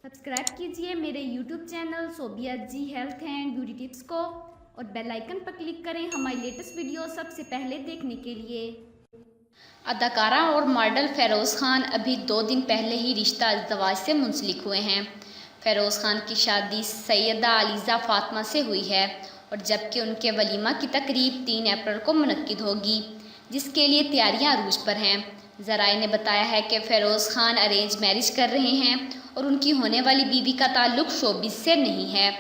Subscribe कीजिए मेरे YouTube channel Sobia ji health and beauty tips को और बेल आइकन पर क्लिक करें हमारी लेटेस्ट वीडियो सबसे पहले देखने के लिए। अदाकारा और मॉडल फेरोज़ खान अभी 2 दिन पहले ही रिश्ता अज़दवाज से मुंसलिक हुए हैं। फेरोज़ खान की शादी सैयदा अलीज़ा फ़ातिमा से हुई है और जबकि उनके वलीमा की तकरीब 3 अप्रैल को मुनक्किद होगी, जिसके लिए तैयारियां अरूज पर हैं। ज़राए ने बताया है कि फेरोज़ खान अरेंज मैरिज कर रहे हैं और उनकी होने वाली बीवी का ताल्लुक शोबिज़ से नहीं है।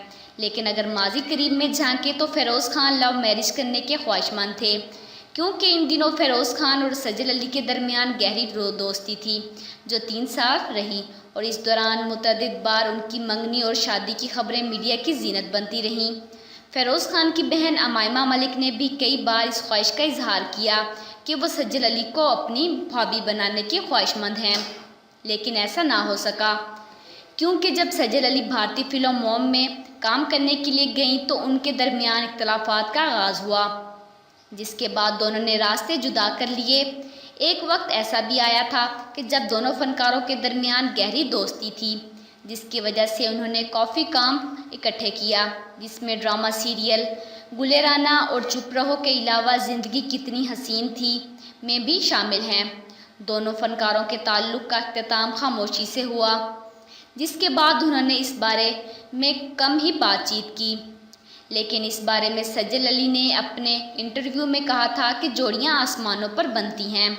लेकिन अगर माजी करीब में झांके तो फेरोज़ खान लव मैरिज करने के ख्वाहिशमंद थे, क्योंकि इन दिनों फेरोज़ खान और सजल अली के दरमियान गहरी दोस्ती थी जो 3 साल रही और इस दौरान मुतअद्दिद बार उनकी मंगनी और शादी की खबरें मीडिया की जीनत बनती रहीं। फेरोज़ खान की बहन अमायमा मलिक ने भी कई बार इस ख्वाहिश का इजहार किया कि वो सजल अली को अपनी भाभी बनाने की ख्वाहिशमंद हैं, लेकिन ऐसा ना हो सका, क्योंकि जब सजल अली भारतीय फिल्म मॉम में काम करने के लिए गईं तो उनके दरमियान इख्तलाफात का आगाज़ हुआ, जिसके बाद दोनों ने रास्ते जुदा कर लिए। एक वक्त ऐसा भी आया था कि जब दोनों फनकारों के दरमियान गहरी दोस्ती थी, जिसकी वजह से उन्होंने काफ़ी काम इकट्ठे किया, जिसमें ड्रामा सीरियल गुले राना और चुप रहो के अलावा ज़िंदगी कितनी हसीन थी में भी शामिल हैं। दोनों फनकारों के ताल्लुक़ का इख्तिताम खामोशी से हुआ, जिसके बाद उन्होंने इस बारे में कम ही बातचीत की। लेकिन इस बारे में सजल अली ने अपने इंटरव्यू में कहा था कि जोड़ियां आसमानों पर बनती हैं।